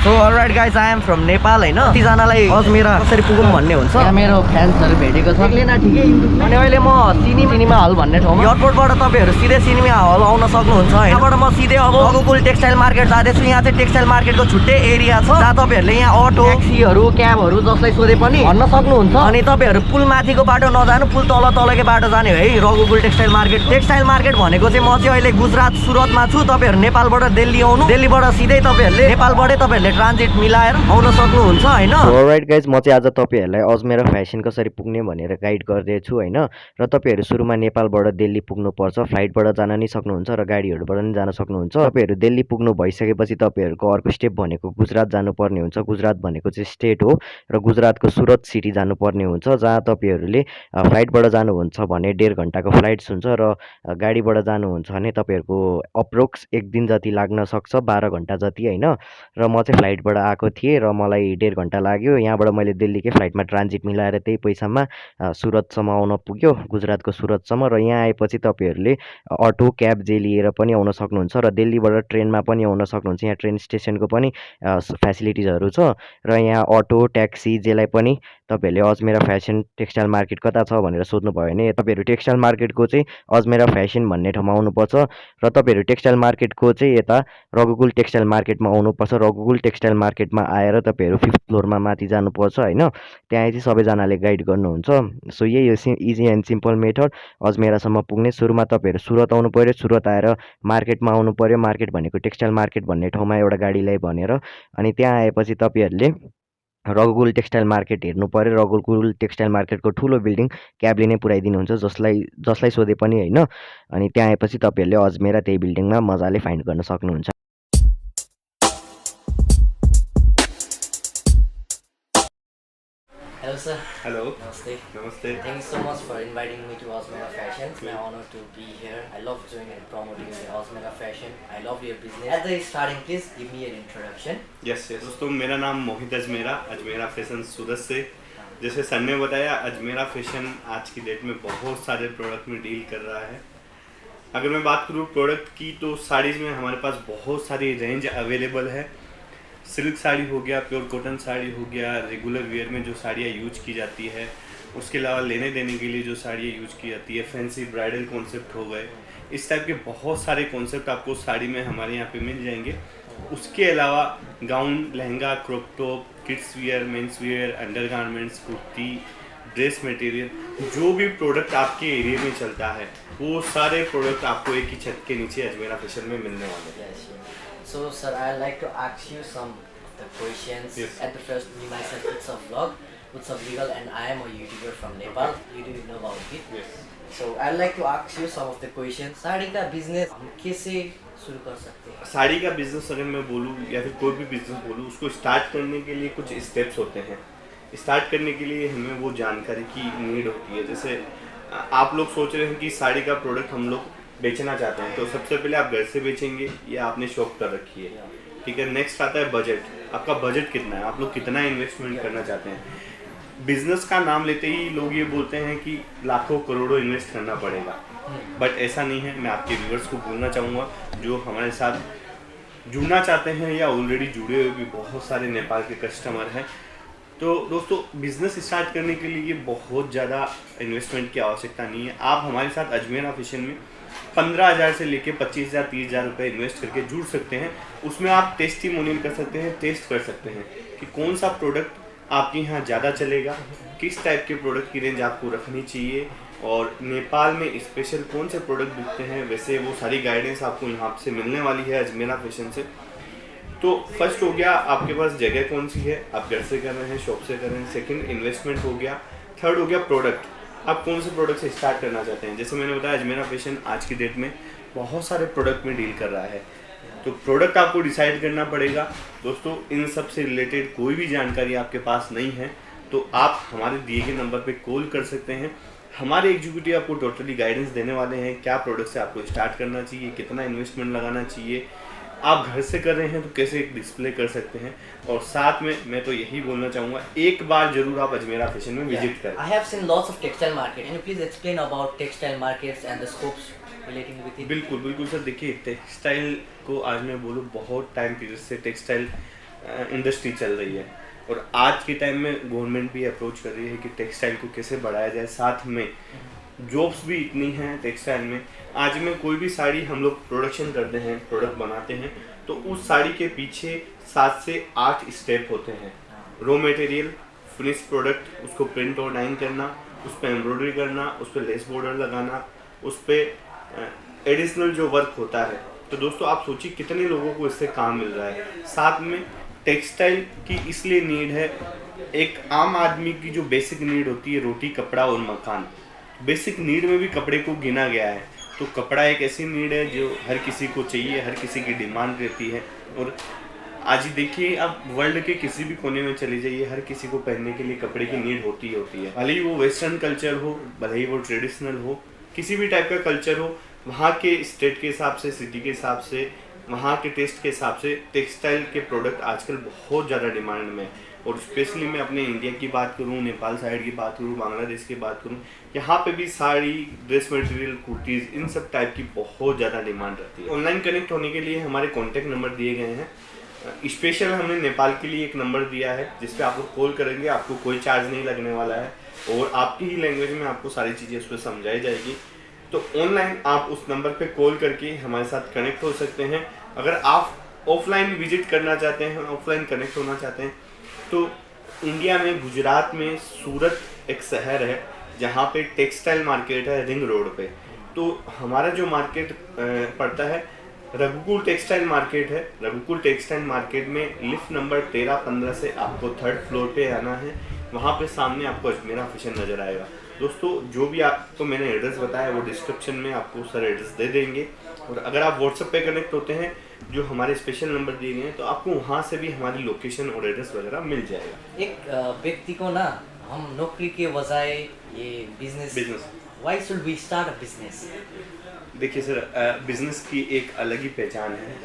So alright guys, I am from Nepal हैन। कतिजनालाई अजमेर कसरी पुगौँ भन्ने हुन्छ। यहाँ मेरो फ्यान्सहरू भेटेको छ। अनि अहिले म सिनेमा हल भन्ने ठाउँमा एयरपोर्टबाट तपाईहरु सिधै सिनेमा हल आउन सक्नुहुन्छ हैन। यहाँबाट म सिधै अब रघुकुल टेक्सटाइल मार्केट जाँदैछु। यहाँ चाहिँ टेक्सटाइल मार्केटको छुट्टै एरिया छ जहाँ तपाईहरुले यहाँ अटो, ट्याक्सीहरू, क्याबहरू जसलाई सोधे पनि भन्न सक्नुहुन्छ। अनि तपाईहरु पुल माथिको बाटो नजानु, पुल तलको बाटो जाने है रघुकुल टेक्सटाइल मार्केट। टेक्सटाइल मार्केट भनेको चाहिँ म चाहिँ अहिले गुजरात सुरतमा छु। तपाईहरु नेपालबाट दिल्ली आउनु, दिल्लीबाट सिधै तपाईहरुले नेपालबाटै तपाईहरुले ट्रान्जिट मिलाएर आउन सक्नुहुन्छ हैन। अलराइट गाइज, म चाहिँ आज तपाईहरुलाई अजमेर फ्यासन कसरी पुग्ने भनेर गाइड गर्दै छु हैन। र तपाईहरु सुरुमा नेपालबाट दिल्ली पुग्नु पर्छ। फ्लाइटबाट जान नि सक्नुहुन्छ र गाडीहरुबाट नि जान सक्नुहुन्छ। तपाईहरु दिल्ली पुग्नु भइसकेपछि तपाईहरुको अर्को स्टेप भनेको गुजरात जानुपर्ने हुन्छ। गुजरात भनेको चाहिँ स्टेट हो र गुजरातको सुरत सिटी जानुपर्ने हुन्छ, जहाँ तपाईहरुले फ्लाइटबाट जानुहुन्छ भने 1.5 घण्टाको फ्लाइट्स हुन्छ र गाडीबाट जानुहुन्छ भने तपाईहरुको अप्रोक्स 1 दिन जति लाग्न सक्छ, 12 घण्टा जति हैन। र म चाहिँ फ्लाइटबाट आएको थिएँ र मलाई 1.5 घण्टा लाग्यो। यहाँबाट मैले दिल्लीकै फ्लाइटमा ट्रान्जिट मिलाएर त्यही पैसामा सुरतसम्म आउन पुग्यो, गुजरातको सुरतसम्म। र यहाँ आएपछि तपाईहरुले अटो, क्याब जे लिएर पनि आउन सक्नुहुन्छ र दिल्लीबाट ट्रेनमा पनि आउन सक्नुहुन्छ। यहाँ ट्रेन स्टेसनको पनि फ्यासिलिटिजहरू छ र यहाँ अटो, ट्याक्सी जेलाई पनि तपाईहरुले अजमेर फ्यासन टेक्सटाइल मार्केट कता छ भनेर सोध्नुभयो भने तपाईहरु टेक्सटाइल मार्केटको चाहिँ अजमेर फ्यासन भन्ने ठाउँमा आउनुपर्छ र तपाईहरु टेक्सटाइल मार्केटको चाहिँ यता रघुकुल टेक्सटाइल मार्केटमा आउनुपर्छ। रघुकुल टेक्सटाइल मार्केटमा आएर तपाईहरु 5th फ्लोरमा माथि जानुपर्छ हैन। त्यहाँ चाहिँ सबैजनाले गाइड गर्नुहुन्छ। सो यही हो इजी एन्ड सिम्पल मेथड अजमेरसम्म पुग्ने। सुरुमा तपाईहरु सुरत आउनु पर्यो, सुरत आएर मार्केटमा आउनु पर्यो। मार्केट भनेको टेक्सटाइल मार्केट भन्ने ठाउँमा एउटा गाडीलाई भनेर, अनि त्यहाँ आएपछि तपाईहरुले रघुकुल टेक्सटाइल मार्केट हेर्नु पर्यो। रघुकुल टेक्सटाइल मार्केटको ठुलो बिल्डिङ क्याबले नै पुऱ्याइदिनुहुन्छ, जसलाई सोधे पनि हैन। अनि त्यहाँ आएपछि तपाईहरुले अजमेर त्यही बिल्डिङमा मजाले फाइन्ड गर्न सक्नुहुन्छ। Hello sir. Hello. Namaste. Namaste. Thank you so much for inviting me to Osmera Fashion. It's my honor to be here. I love doing and promoting the Osmera Fashion. I love your business. At the starting, please give me an introduction. Yes. दोस्तों, मेरा नाम मोहित Ajmera fashion सूरत से। जैसे sir ने बताया, Ajmera fashion आज की date में बहुत सारे प्रोडक्ट में डील कर रहा है। अगर मैं बात करूँ प्रोडक्ट की, तो साड़ीज़ में हमारे पास बहुत सारी रेंज अवेलेबल है। सिल्क साड़ी हो गया, प्योर कॉटन साड़ी हो गया, रेगुलर वेयर में जो साड़ियाँ यूज की जाती है, उसके अलावा लेने देने के लिए जो साड़ियाँ यूज की जाती है, फैंसी ब्राइडल कॉन्सेप्ट हो गए, इस टाइप के बहुत सारे कॉन्सेप्ट आपको साड़ी में हमारे यहाँ पे मिल जाएंगे। उसके अलावा gown, lehenga, crop top, kids wear, men's wear, under garments, kurti, dress material, जो भी प्रोडक्ट आपके एरिया में चलता है वो सारे प्रोडक्ट आपको एक ही छत के नीचे अजमेरा फैशन में मिलने वाले हैं। So sir, I'd like to ask you some of the questions. Yes. At the first, me myself, it's a vlog, it's a legal, and I am a YouTuber from Nepal. You do know about it. Yes. So I'd like to ask you some of the questions. Sari का business हम कैसे शुरू कर सकते हैं? साड़ी का business अगर मैं बोलूँ या फिर कोई भी बिजनेस बोलूँ, उसको स्टार्ट करने के लिए कुछ स्टेप्स होते हैं। स्टार्ट करने के लिए हमें वो जानकारी की नीड होती है। जैसे आप लोग सोच रहे हैं कि साड़ी का प्रोडक्ट हम लोग बेचना चाहते हैं, तो सबसे पहले आप घर से बेचेंगे या आपने शॉप पर रखी है, ठीक है। नेक्स्ट आता है बजट। आपका बजट कितना है, आप लोग कितना इन्वेस्टमेंट करना चाहते हैं। बिजनेस का नाम लेते ही लोग ये बोलते हैं कि लाखों करोड़ों इन्वेस्ट करना पड़ेगा, बट ऐसा नहीं है। मैं आपके व्यूअर्स को बोलना चाहूँगा जो हमारे साथ जुड़ना चाहते हैं या ऑलरेडी जुड़े हुए भी बहुत सारे नेपाल के कस्टमर हैं। तो दोस्तों, बिज़नेस स्टार्ट करने के लिए बहुत ज़्यादा इन्वेस्टमेंट की आवश्यकता नहीं है। आप हमारे साथ अजमेरा फैशन में 15,000 से लेके 25,000 30,000 रुपये इन्वेस्ट करके जुड़ सकते हैं। उसमें आप टेस्टिमोनियल कर सकते हैं, टेस्ट कर सकते हैं कि कौन सा प्रोडक्ट आपके यहाँ ज़्यादा चलेगा, किस टाइप के प्रोडक्ट की रेंज आपको रखनी चाहिए, और नेपाल में स्पेशल कौन से प्रोडक्ट बिकते हैं। वैसे वो सारी गाइडेंस आपको यहाँ से मिलने वाली है अजमेरा फैशन से। तो फर्स्ट हो गया आपके पास जगह कौन सी है, आप घर से कर रहे हैं, शॉप से कर रहे हैं। सेकंड, इन्वेस्टमेंट हो गया। थर्ड हो गया प्रोडक्ट, आप कौन से प्रोडक्ट से स्टार्ट करना चाहते हैं। जैसे मैंने बताया, अजमेरा फैशन आज की डेट में बहुत सारे प्रोडक्ट में डील कर रहा है, तो प्रोडक्ट आपको डिसाइड करना पड़ेगा। दोस्तों, इन सब से रिलेटेड कोई भी जानकारी आपके पास नहीं है तो आप हमारे दिए गए नंबर पे कॉल कर सकते हैं। हमारे एग्जीक्यूटिव आपको टोटली गाइडेंस देने वाले हैं, क्या प्रोडक्ट से आपको स्टार्ट करना चाहिए, कितना इन्वेस्टमेंट लगाना चाहिए, आप घर से कर रहे हैं तो कैसे एक डिस्प्ले कर सकते हैं। और साथ में मैं तो यही बोलना चाहूँगा, एक बार जरूर आप अजमेरा फैशन में विजिट करें। I have seen lots of textile market. Can you please explain about textile markets and the scopes relating with it? बिल्कुल सर। देखिए, टेक्सटाइल को आज मैं बोलूँ बहुत टाइम पीरियड से टेक्सटाइल इंडस्ट्री चल रही है और आज के टाइम में गवर्नमेंट भी अप्रोच कर रही है कि टेक्सटाइल को कैसे बढ़ाया जाए, साथ में जॉब्स भी इतनी हैं टेक्सटाइल में। आज में कोई भी साड़ी हम लोग प्रोडक्शन करते हैं, प्रोडक्ट बनाते हैं, तो उस साड़ी के पीछे 7 से 8 स्टेप होते हैं। रॉ मटेरियल, फिनिश प्रोडक्ट, उसको प्रिंट और डाइंग करना, उस पर एम्ब्रॉयडरी करना, उस पर लेस बॉर्डर लगाना, उस पर एडिशनल जो वर्क होता है। तो दोस्तों आप सोचिए कितने लोगों को इससे काम मिल रहा है। साथ में टेक्सटाइल की इसलिए नीड है, एक आम आदमी की जो बेसिक नीड होती है रोटी, कपड़ा और मकान, बेसिक नीड में भी कपड़े को गिना गया है। तो कपड़ा एक ऐसी नीड है जो हर किसी को चाहिए, हर किसी की डिमांड रहती है। और आज ही देखिए आप वर्ल्ड के किसी भी कोने में चले जाइए, हर किसी को पहनने के लिए कपड़े की नीड होती ही होती है। भले ही वो वेस्टर्न कल्चर हो, भले ही वो ट्रेडिशनल हो, किसी भी टाइप का कल्चर हो, वहाँ के स्टेट के हिसाब से, सिटी के हिसाब से, वहाँ के टेस्ट के हिसाब से टेक्सटाइल के प्रोडक्ट आजकल बहुत ज़्यादा डिमांड में। और स्पेशली मैं अपने इंडिया की बात करूँ, नेपाल साइड की बात करूँ, बांग्लादेश की बात करूँ, यहाँ पे भी साड़ी, ड्रेस मटेरियल, कुर्तीज़, इन सब टाइप की बहुत ज़्यादा डिमांड रहती है। ऑनलाइन कनेक्ट होने के लिए हमारे कॉन्टैक्ट नंबर दिए गए हैं। स्पेशल हमने नेपाल के लिए एक नंबर दिया है जिस पे आप लोग कॉल करेंगे, आपको कोई चार्ज नहीं लगने वाला है और आपकी ही लैंग्वेज में आपको सारी चीज़ें उस पर समझाई जाएगी। तो ऑनलाइन आप उस नंबर पे कॉल करके हमारे साथ कनेक्ट हो सकते हैं। अगर आप ऑफलाइन विजिट करना चाहते हैं, ऑफलाइन कनेक्ट होना चाहते हैं, तो इंडिया में गुजरात में सूरत एक शहर है जहाँ पे टेक्सटाइल मार्केट है, रिंग रोड पे। तो हमारा जो मार्केट पड़ता है रघुकुल टेक्सटाइल मार्केट है। रघुकुल टेक्सटाइल मार्केट में लिफ्ट नंबर 13-15 से आपको 3rd फ्लोर पे आना है। वहाँ पे सामने आपको अजमेरा फैशन नज़र आएगा। दोस्तों जो भी आपको मैंने एड्रेस बताया वो डिस्क्रिप्शन में आपको सारे एड्रेस दे देंगे। और अगर आप व्हाट्सएप पे कनेक्ट होते हैं, जो हमारे स्पेशल नंबर दिए गए हैं, तो आपको वहाँ से भी हमारी लोकेशन और एड्रेस वगैरह मिल जाएगा। एक व्यक्ति को ना हम नौकरी के बजाय ये business why should we start a business? देखिए सर, बिजनेस की एक अलग ही पहचान है।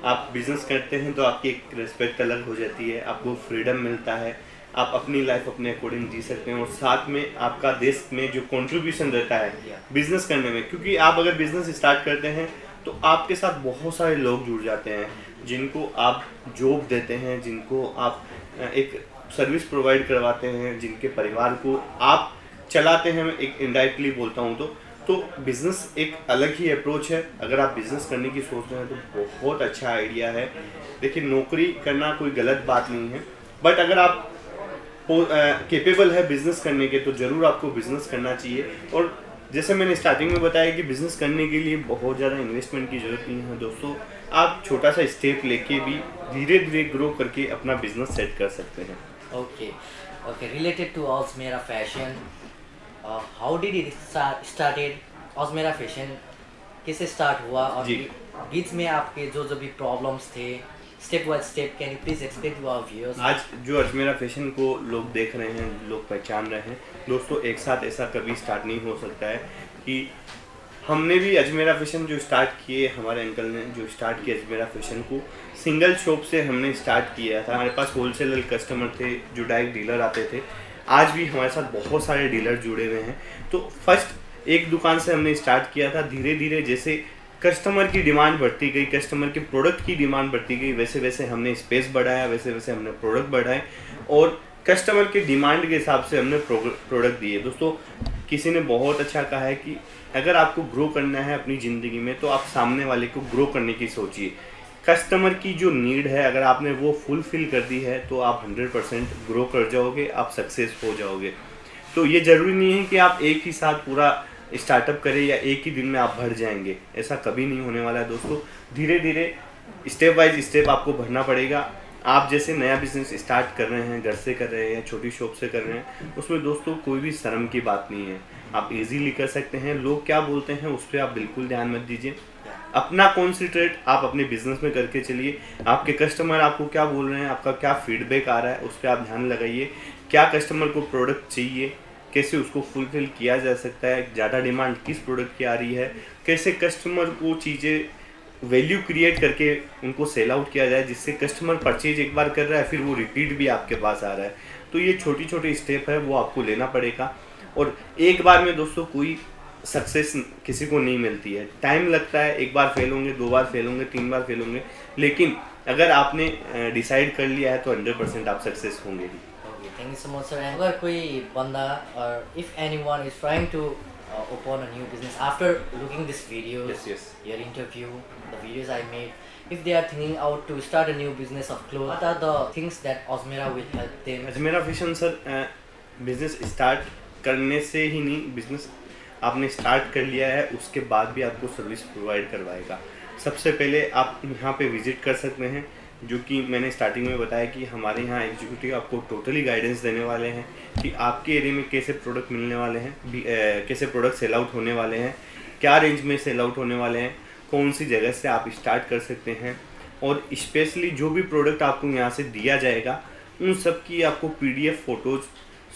आप बिजनेस करते हैं तो आपकी एक रिस्पेक्ट अलग हो जाती है, आपको फ्रीडम मिलता है, आप अपनी लाइफ अपने अकॉर्डिंग जी सकते हैं और साथ में आपका देश में जो कंट्रीब्यूशन रहता है बिजनेस करने में, क्योंकि आप अगर बिजनेस स्टार्ट करते हैं तो आपके साथ बहुत सारे लोग जुड़ जाते हैं जिनको आप जॉब देते हैं, जिनको आप एक सर्विस प्रोवाइड करवाते हैं, जिनके परिवार को आप चलाते हैं। मैं एक इनडायरेक्टली बोलता हूँ तो बिज़नेस एक अलग ही अप्रोच है। अगर आप बिज़नेस करने की सोच रहे हैं तो बहुत अच्छा आइडिया है। देखिए नौकरी करना कोई गलत बात नहीं है, बट अगर आप कैपेबल है बिज़नेस करने के तो ज़रूर आपको बिज़नेस करना चाहिए। और जैसे मैंने स्टार्टिंग में बताया कि बिज़नेस करने के लिए बहुत ज़्यादा इन्वेस्टमेंट की ज़रूरत नहीं है दोस्तों। आप छोटा सा स्टेप लेके भी धीरे धीरे ग्रो करके अपना बिज़नेस सेट कर सकते हैं। Okay, related to Ajmera fashion, how did it started? Ajmera fashion कैसे स्टार्ट हुआ और बीच में आपके जो भी प्रॉब्लम्स थे, step by step, can you please explain to our viewers? आज जो अजमेरा फैशन को लोग देख रहे हैं, लोग पहचान रहे हैं दोस्तों, एक साथ ऐसा कभी स्टार्ट नहीं हो सकता है कि हमने भी अजमेरा फैशन जो स्टार्ट किए, हमारे अंकल ने जो स्टार्ट किया अजमेरा फैशन को, सिंगल शॉप से हमने स्टार्ट किया था। हमारे पास होलसेलर कस्टमर थे जो डायरेक्ट डीलर आते थे। आज भी हमारे साथ बहुत सारे डीलर जुड़े हुए हैं। तो फर्स्ट एक दुकान से हमने स्टार्ट किया था, धीरे धीरे जैसे कस्टमर की डिमांड बढ़ती गई, कस्टमर के प्रोडक्ट की डिमांड बढ़ती गई, वैसे वैसे हमने स्पेस बढ़ाया, वैसे वैसे हमने प्रोडक्ट बढ़ाए और कस्टमर के डिमांड के हिसाब से हमने प्रोडक्ट दिए। दोस्तों किसी ने बहुत अच्छा कहा है कि अगर आपको ग्रो करना है अपनी ज़िंदगी में तो आप सामने वाले को ग्रो करने की सोचिए। कस्टमर की जो नीड है अगर आपने वो फुलफ़िल कर दी है तो आप 100% ग्रो कर जाओगे, आप सक्सेस हो जाओगे। तो ये ज़रूरी नहीं है कि आप एक ही साथ पूरा स्टार्टअप करें या एक ही दिन में आप बढ़ जाएंगे, ऐसा कभी नहीं होने वाला है दोस्तों। धीरे धीरे स्टेप बाय स्टेप आपको बढ़ना पड़ेगा। आप जैसे नया बिजनेस स्टार्ट कर रहे हैं, घर से कर रहे हैं, छोटी शॉप से कर रहे हैं, उसमें दोस्तों कोई भी शर्म की बात नहीं है, आप इजीली कर सकते हैं। लोग क्या बोलते हैं उस पर आप बिल्कुल ध्यान मत दीजिए, अपना कॉन्सेंट्रेट आप अपने बिजनेस में करके चलिए। आपके कस्टमर आपको क्या बोल रहे हैं, आपका क्या फीडबैक आ रहा है, उस पर आप ध्यान लगाइए। क्या कस्टमर को प्रोडक्ट चाहिए, कैसे उसको फुलफिल किया जा सकता है, ज़्यादा डिमांड किस प्रोडक्ट की आ रही है, कैसे कस्टमर को चीज़ें वैल्यू क्रिएट करके उनको सेल आउट किया जाए जिससे कस्टमर परचेज एक बार कर रहा है फिर वो रिपीट भी आपके पास आ रहा है। तो ये छोटी छोटी स्टेप है वो आपको लेना पड़ेगा। और एक बार में दोस्तों कोई सक्सेस किसी को नहीं मिलती है, टाइम लगता है। एक बार फेल होंगे, 2 बार फेल होंगे, 3 बार फेल होंगे, लेकिन अगर आपने डिसाइड कर लिया है तो 100% आप सक्सेस होंगे ही। Okay, thank you so much, sir. And अगर कोई बंदा or if anyone is trying to open a new business after looking this video, Yes. your interview, the videos I made, if they are thinking out to start a new business of clothes, what are the things that Ozmera will help them? Ajmera fashion sir business start करने से ही नहीं, business आपने start कर लिया है उसके बाद भी आपको सर्विस प्रोवाइड करवाएगा। सबसे पहले आप यहाँ पे विजिट कर सकते हैं, जो कि मैंने स्टार्टिंग में बताया कि हमारे यहाँ एग्जीक्यूटिव आपको टोटली गाइडेंस देने वाले हैं कि आपके एरिया में कैसे प्रोडक्ट मिलने वाले हैं, कैसे प्रोडक्ट सेल आउट होने वाले हैं, क्या रेंज में सेल आउट होने वाले हैं, कौन सी जगह से आप स्टार्ट कर सकते हैं, और स्पेशली जो भी प्रोडक्ट आपको यहाँ से दिया जाएगा उन सब की आपको PDF फ़ोटोज़,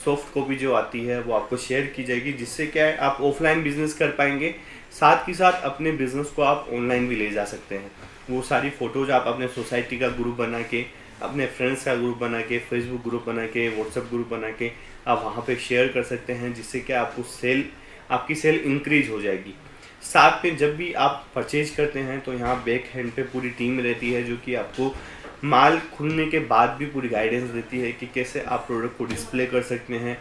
सॉफ्ट कॉपी जो आती है वो आपको शेयर की जाएगी, जिससे क्या है आप ऑफलाइन बिजनेस कर पाएंगे, साथ ही साथ अपने बिजनेस को आप ऑनलाइन भी ले जा सकते हैं। वो सारी फ़ोटोज़ आप अपने सोसाइटी का ग्रुप बना के, अपने फ्रेंड्स का ग्रुप बना के, फेसबुक ग्रुप बना के, व्हाट्सएप ग्रुप बना के आप वहाँ पे शेयर कर सकते हैं, जिससे क्या आपकी सेल इंक्रीज हो जाएगी। साथ में जब भी आप परचेज करते हैं तो यहाँ बैक हैंड पे पूरी टीम रहती है, जो कि आपको माल खुलने के बाद भी पूरी गाइडेंस देती है कि कैसे आप प्रोडक्ट को डिस्प्ले कर सकते हैं,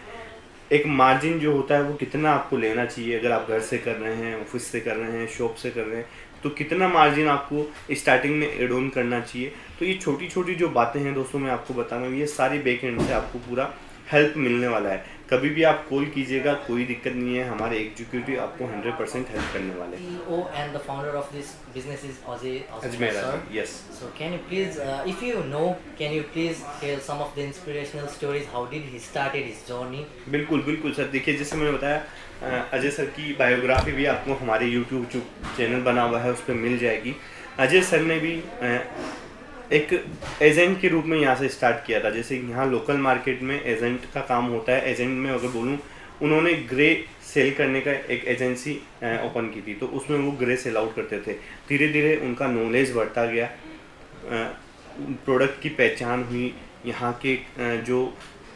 एक मार्जिन जो होता है वो कितना आपको लेना चाहिए, अगर आप घर से कर रहे हैं, ऑफिस से कर रहे हैं, शॉप से कर रहे हैं, तो कितना मार्जिन आपको स्टार्टिंग में एड ऑन करना चाहिए। तो ये छोटी छोटी जो बातें हैं दोस्तों मैं आपको बता रहा हूँ, ये सारी बैक एंड से आपको पूरा हेल्प मिलने वाला है। कभी भी आप कॉल कीजिएगा, कोई दिक्कत नहीं है, हमारे एग्जीक्यूटिव आपको 100% हेल्प करने वाले हैं। CEO and the founder of this business is Ajmera, sir. yes. So can you please, if you know, can you please tell some of the inspirational stories? How did he started his journey? बिल्कुल sir. देखिए जैसे मैंने बताया, Ajay sir की biography भी आपको हमारे YouTube जो चैनल बना हुआ है उस पर मिल जाएगी। अजय सर ने भी एक एजेंट के रूप में यहाँ से स्टार्ट किया था। जैसे यहाँ लोकल मार्केट में एजेंट का काम होता है, एजेंट में अगर बोलूँ, उन्होंने ग्रे सेल करने का एक एजेंसी ओपन की थी, तो उसमें वो ग्रे सेल आउट करते थे। धीरे धीरे उनका नॉलेज बढ़ता गया, प्रोडक्ट की पहचान हुई, यहाँ के जो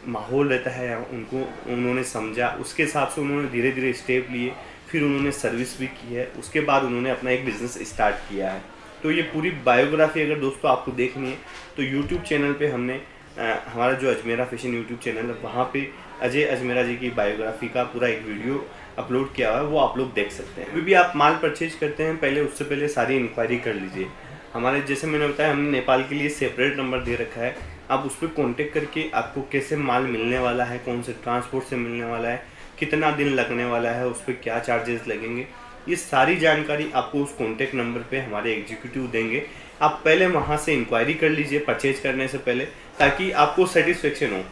माहौल रहता है उनको उन्होंने समझा, उसके हिसाब से उन्होंने धीरे धीरे स्टेप लिए, फिर उन्होंने सर्विस भी की है, उसके बाद उन्होंने अपना एक बिज़नेस स्टार्ट किया है। तो ये पूरी बायोग्राफी अगर दोस्तों आपको देखनी है तो यूट्यूब चैनल पे हमने हमारा जो अजमेरा फैशन यूट्यूब चैनल है वहाँ पे अजय अजमेरा जी की बायोग्राफी का पूरा एक वीडियो अपलोड किया हुआ है, वो आप लोग देख सकते हैं। अभी भी आप माल परचेज करते हैं पहले उससे पहले सारी इंक्वायरी कर लीजिए। हमारे जैसे मैंने बताया, हमने नेपाल के लिए सेपरेट नंबर दे रखा है, आप उस पर कॉन्टेक्ट करके आपको कैसे माल मिलने वाला है, कौन से ट्रांसपोर्ट से मिलने वाला है, कितना दिन लगने वाला है, उस पर क्या चार्जेस लगेंगे, ये सारी जानकारी आपको उस कॉन्टेक्ट नंबर पे हमारे एग्जीक्यूटिव देंगे। आप पहले वहाँ से इंक्वायरी कर लीजिए परचेज करने से पहले, ताकि आपको सेटिस्फेक्शन हो।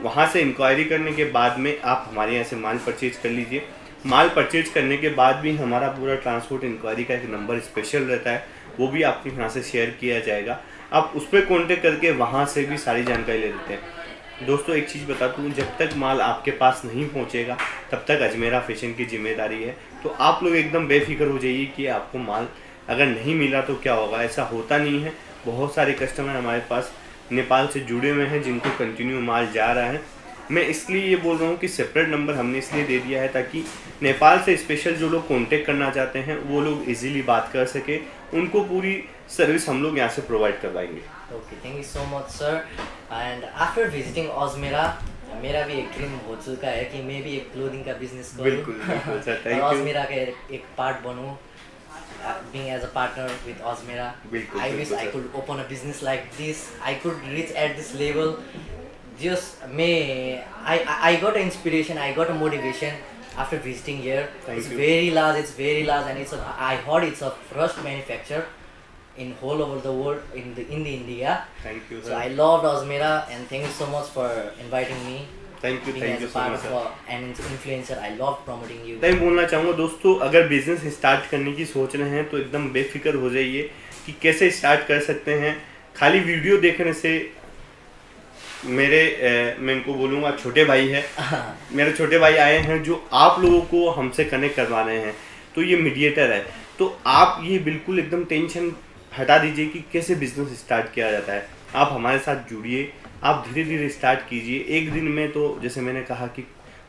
वहाँ से इंक्वायरी करने के बाद में आप हमारे यहाँ से माल परचेज कर लीजिए। माल परचेज करने के बाद भी हमारा पूरा ट्रांसपोर्ट इंक्वायरी का एक नंबर स्पेशल रहता है, वो भी आपके यहाँ से शेयर किया जाएगा। आप उस पर कॉन्टेक्ट करके वहाँ से भी सारी जानकारी ले लेते हैं। दोस्तों एक चीज़ बताता हूँ, जब तक माल आपके पास नहीं पहुँचेगा तब तक अजमेरा फैशन की जिम्मेदारी है। तो आप लोग एकदम बेफिक्र हो जाइए कि आपको माल अगर नहीं मिला तो क्या होगा, ऐसा होता नहीं है। बहुत सारे कस्टमर हमारे पास नेपाल से जुड़े हुए हैं जिनको कंटिन्यू माल जा रहा है। मैं इसलिए ये बोल रहा हूँ कि सेपरेट नंबर हमने इसलिए दे दिया है ताकि नेपाल से स्पेशल जो लोग कांटेक्ट करना चाहते हैं वो लोग इजीली बात कर सके, उनको पूरी सर्विस हम लोग यहाँ से प्रोवाइड करवाएंगे। Okay, thank you so much sir. And after visiting ऑजमेरा, मेरा भी एक ड्रीम हो चुका है कि मैं भी एक क्लोथिंग का बिजनेस करूं। बिल्कुल सर, थैंक यू। ऑजमेरा का एक part बनूं, being as a partner with Ozmera. I wish I could open a business like this. I could reach at this level. Just I got an inspiration, I got a motivation after visiting here. It's very large, and I heard it's a first manufacturer in whole over the world in the India. Thank you, sir. So I loved Ozmera, and thank you so much for inviting me. Thank you so much sir. And influencer, I love promoting you. मैं बोलना चाहूँगा दोस्तों, अगर business start करने की सोच रहे हैं तो एकदम बेफिक्र हो जाइए कि कैसे स्टार्ट कर सकते हैं। खाली वीडियो देखने से मैं इनको बोलूँगा छोटे भाई है मेरे छोटे भाई आए हैं जो आप लोगों को हमसे कनेक्ट करवा रहे हैं, तो ये मीडिएटर है। तो आप ये बिल्कुल एकदम टेंशन हटा दीजिए कि कैसे बिजनेस स्टार्ट किया जाता है। आप हमारे साथ जुड़िए, आप धीरे धीरे स्टार्ट कीजिए। एक दिन में तो जैसे मैंने कहा कि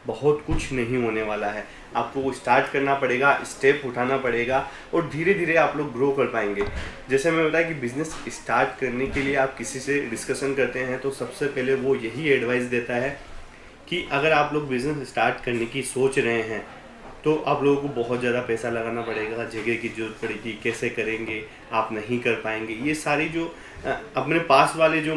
बहुत कुछ नहीं होने वाला है। आपको वो स्टार्ट करना पड़ेगा, स्टेप उठाना पड़ेगा और धीरे धीरे आप लोग ग्रो कर पाएंगे। जैसे मैं बताया कि बिज़नेस स्टार्ट करने के लिए आप किसी से डिस्कशन करते हैं तो सबसे पहले वो यही एडवाइस देता है कि अगर आप लोग बिज़नेस स्टार्ट करने की सोच रहे हैं तो आप लोगों को बहुत ज़्यादा पैसा लगाना पड़ेगा, जगह की ज़रूरत पड़ेगी, कैसे करेंगे, आप नहीं कर पाएंगे। ये सारी जो अपने पास वाले जो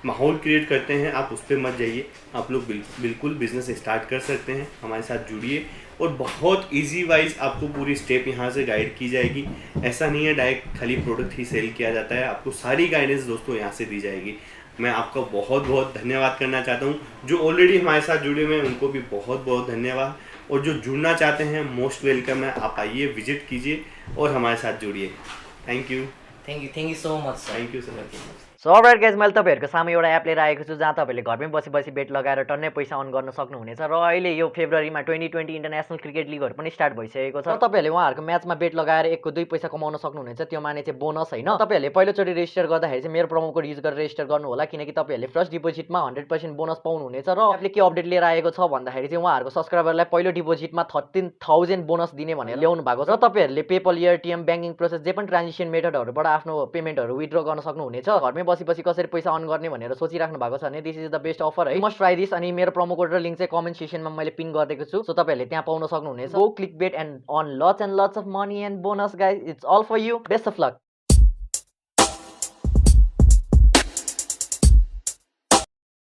माहौल क्रिएट करते हैं आप उस पर मत जाइए। आप लोग बिल्कुल बिज़नेस स्टार्ट कर सकते हैं, हमारे साथ जुड़िए और बहुत इजी वाइज आपको पूरी स्टेप यहाँ से गाइड की जाएगी। ऐसा नहीं है डायरेक्ट खाली प्रोडक्ट ही सेल किया जाता है, आपको सारी गाइडेंस दोस्तों यहाँ से दी जाएगी। मैं आपका बहुत बहुत धन्यवाद करना चाहता हूँ। जो ऑलरेडी हमारे साथ जुड़े हुए हैं उनको भी बहुत बहुत धन्यवाद, और जो जुड़ना चाहते हैं मोस्ट वेलकम है। आप आइए, विजिट कीजिए और हमारे साथ जुड़िए। Thank you so much sir. Thank you so much. So all right guys, मैले तपाईँहरूको सामु एउटा एप लिएर आएको छु जहाँ तपाईँले घरमै बसी बसी बेट लगाएर टन्नै पैसा अर्न गर्न सक्नुहुनेछ। र अहिले यो फेब्रुअरीमा 2020 इन्टरनेसनल क्रिकेट लिगहरू पनि स्टार्ट भइसकेको छ। तपाईँहरूले उहाँहरूको म्याचमा बेट लगाएर 1 को 2 पैसा कमाउन सक्नुहुनेछ। त्यो माने चाहिँ बोनस होइन। तपाईँहरूले पहिलोचोटि रेजिस्टर गर्दाखेरि चाहिँ मेरो प्रोमो कोड युज गरेर रेजिस्टर गर्नु होला, किनकि तपाईँहरूले फर्स्ट डिपोजिटमा 100% बोनस पाउनुहुनेछ। र एपले के अपडेट लिएर आएको छ भन्दाखेरि चाहिँ उहाँहरूको सब्सक्राइबरलाई पहिलो डिपोजिटमा 13,000 बोनस दिने भनेर ल्याउनु भएको छ। तपाईँहरूले पेपल, एयरटिएम, ब्याङ्किङ प्रोसेस जे पनि ट्रान्जेक्सन मेथडहरूबाट आफ्नो पेमेन्टहरू विथड्र गर्न सक्नुहुनेछ। घरमै बसी बसी कसरी पैसा अर्न गर्ने भनेर सोचिराख्नु भएको छ भने this is the best offer है। Must try this. अनि मेरो प्रोमो कोड र लिंक चाहिँ कमेन्ट सेक्सनमा मैले पिन गरिदिएको छु, सो तपाईँहरूले त्यहाँ पाउन सक्नुहुनेछ। Go click bet and earn lots of money and bonus guys, it's all for you. Best of luck.